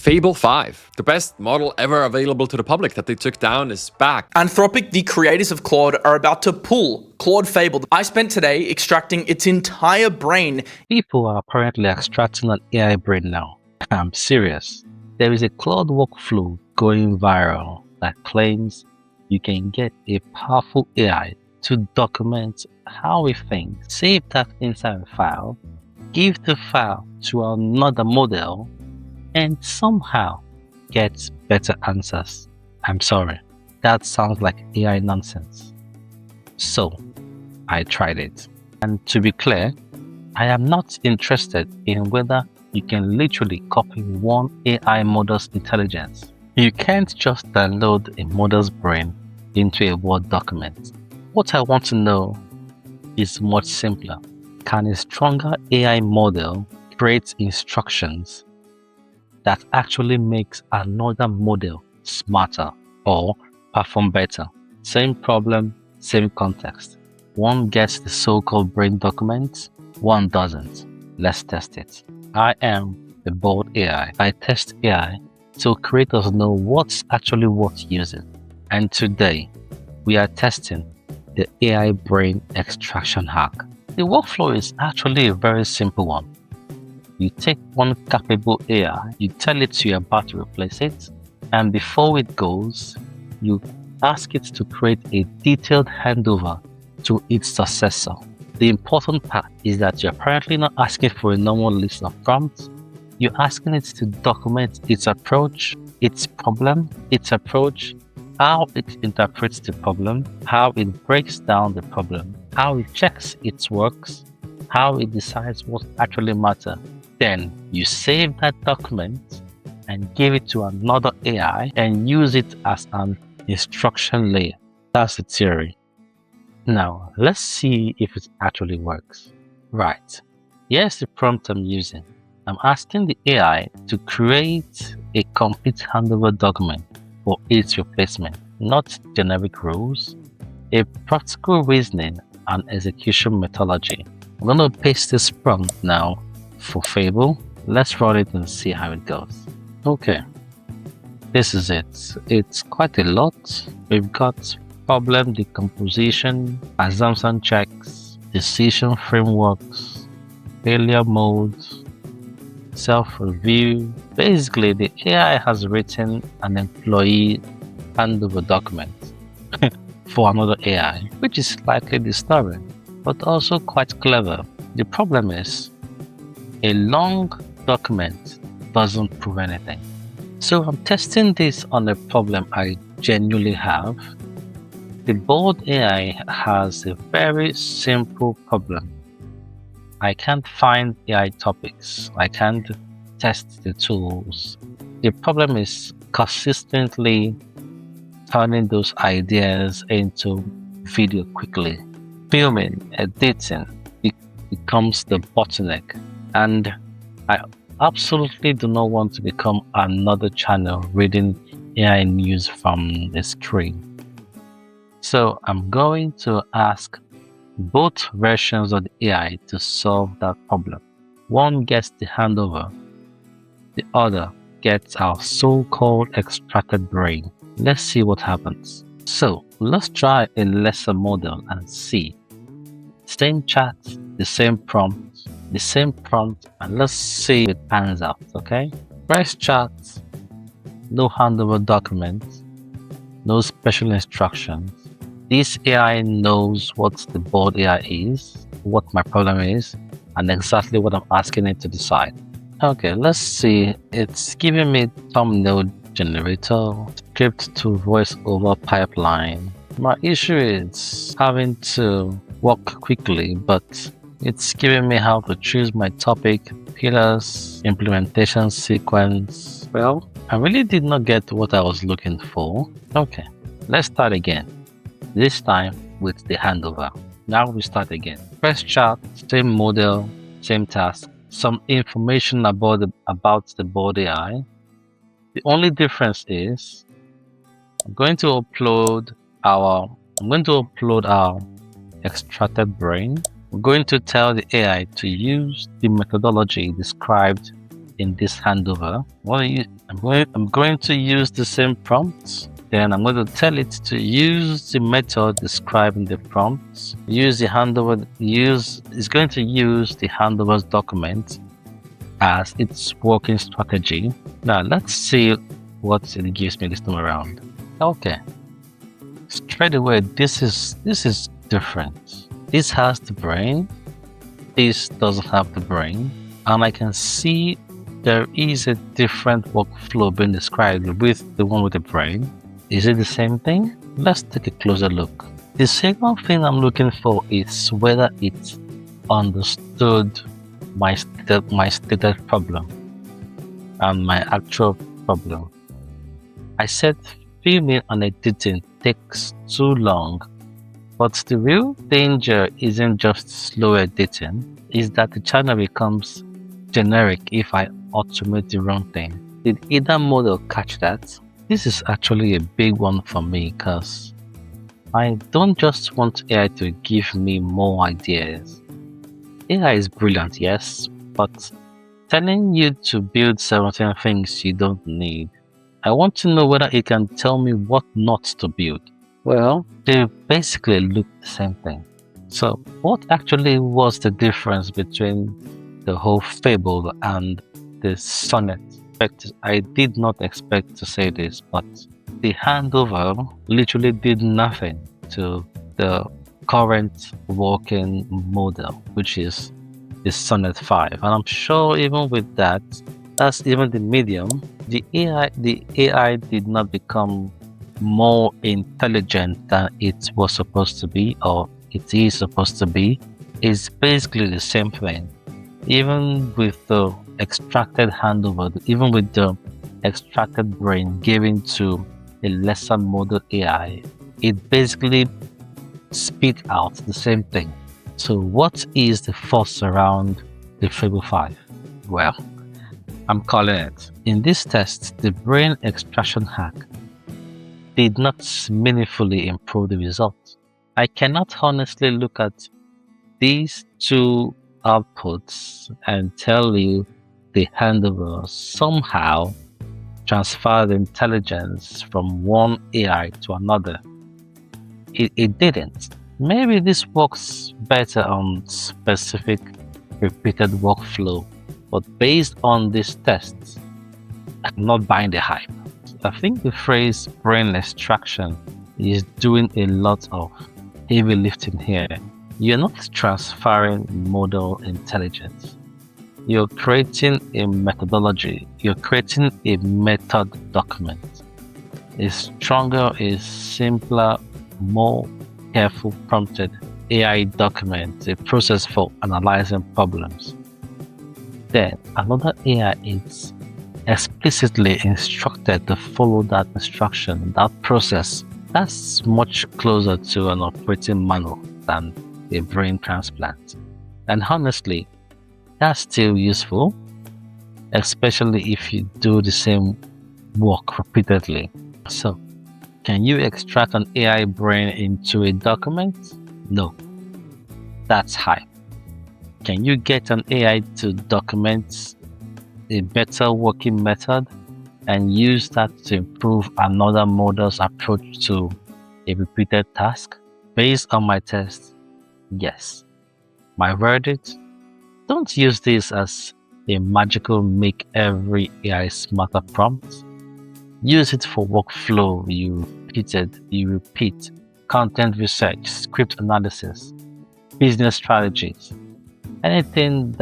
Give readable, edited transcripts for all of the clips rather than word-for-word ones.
Fable 5, the best model ever available to the public that they took down, is back. Anthropic, the creators of Claude, are about to pull Claude Fable. I spent today extracting its entire brain. People are apparently extracting an AI brain now. I'm serious. There is a Claude workflow going viral that claims you can get a powerful AI to document how we think, save that inside a file, give the file to another model, and somehow get better answers. I'm sorry, that sounds like AI nonsense. So, I tried it. And to be clear, I am not interested in whether you can literally copy one AI model's intelligence. You can't just download a model's brain into a Word document. What I want to know is much simpler. Can a stronger AI model create instructions that actually makes another model smarter or perform better? Same problem, same context. One gets the so-called brain document, one doesn't. Let's test it. I am a bold AI. I test AI so creators know what's actually worth using. And today, we are testing the AI brain extraction hack. The workflow is actually a very simple one. You take one capable AI, you tell it you're about to replace it, and before it goes, you ask it to create a detailed handover to its successor. The important part is that you're apparently not asking for a normal list of prompts. You're asking it to document its approach, its problem, its approach, how it interprets the problem, how it breaks down the problem, how it checks its works, how it decides what actually matters. Then you save that document and give it to another AI and use it as an instruction layer. That's the theory. Now, let's see if it actually works. Right, here's the prompt I'm using. I'm asking the AI to create a complete handover document for its replacement, not generic rules, a practical reasoning and execution methodology. I'm going to paste this prompt now for Fable. Let's run it and see how it goes. Okay, this is it. It's quite a lot. We've got problem decomposition, assumption checks, decision frameworks, failure modes, self-review. Basically, the AI has written an employee handover document for another AI, which is slightly disturbing, but also quite clever. The problem is, a long document doesn't prove anything. So I'm testing this on a problem I genuinely have. The board AI has a very simple problem. I can't find AI topics. I can't test the tools. The problem is consistently turning those ideas into video quickly. Filming, editing, it becomes the bottleneck. And I absolutely do not want to become another channel reading AI news from the screen. So I'm going to ask both versions of the AI to solve that problem. One gets the handover, the other gets our so-called extracted brain. Let's see what happens. So let's try a lesser model and see. Same chat, the same prompt, and let's see if it pans out, okay? Press chat, no handover document, no special instructions. This AI knows what the board AI is, what my problem is, and exactly what I'm asking it to decide. Okay, let's see. It's giving me thumbnail generator, script to voice over pipeline. My issue is having to work quickly, but it's giving me how to choose my topic, pillars, implementation sequence. Well, I really did not get what I was looking for. Okay, let's start again. This time with the handover. Now we start again. Press chart, same model, same task, some information about the board AI. The only difference is I'm going to upload our extracted brain. We're going to tell the AI to use the methodology described in this handover. I'm going to use the same prompt. Then I'm going to tell it to use the method described in the prompt. Use the handover. It's going to use the handovers document as its working strategy. Now let's see what it gives me this time around. Okay. Straight away, this is different. This has the brain. This doesn't have the brain, and I can see there is a different workflow being described with the one with the brain. Is it the same thing? Let's take a closer look. The second thing I'm looking for is whether it understood my stated problem and my actual problem. I said filming and editing takes too long, but the real danger isn't just slow editing, is that the channel becomes generic if I automate the wrong thing. Did either model catch that? This is actually a big one for me because I don't just want AI to give me more ideas. AI is brilliant, yes, but telling you to build 17 things you don't need. I want to know whether it can tell me what not to build. Well, they basically look the same thing. So what actually was the difference between the whole fable and the sonnet? I did not expect to say this, but the handover literally did nothing to the current working model, which is the Sonnet 5. And I'm sure even with that, that's even the medium, the AI did not become more intelligent than it was supposed to be, or it is supposed to be. It's basically the same thing. Even with the extracted handover, even with the extracted brain given to a lesser model AI, it basically spit out the same thing. So what is the fuss around the Fable 5? Well, I'm calling it. In this test, the brain extraction hack did not meaningfully improve the results. I cannot honestly look at these two outputs and tell you the handover somehow transferred intelligence from one AI to another. It didn't. Maybe this works better on specific repeated workflow, but based on these tests, I'm not buying the hype. I think the phrase brain extraction is doing a lot of heavy lifting here. You're not transferring model intelligence. You're creating a methodology. You're creating a method document. A stronger, a simpler, more careful prompted AI document, a process for analyzing problems. Then another AI is explicitly instructed to follow that instruction, that process. That's much closer to an operating manual than a brain transplant. And honestly, that's still useful, especially if you do the same work repeatedly. So, can you extract an AI brain into a document? No. That's hype. Can you get an AI to document a better working method and use that to improve another model's approach to a repeated task? Based on my test, yes. My verdict? Don't use this as a magical make every AI smarter prompt. Use it for workflow you repeat, content research, script analysis, business strategies, anything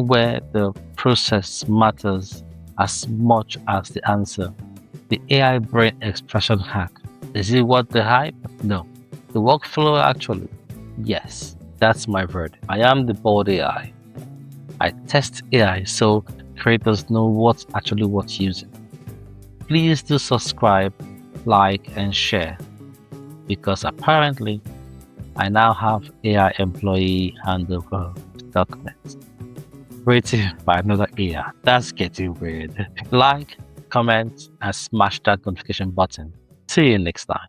where the process matters as much as the answer. The AI brain extraction hack. Is it worth the hype? No. The workflow actually? Yes. That's my verdict. I am the board AI. I test AI so creators know what's actually worth using. Please do subscribe, like, and share, because apparently I now have AI employee handover documents written by another AI. That's getting weird. Like, comment, and smash that notification button. See you next time.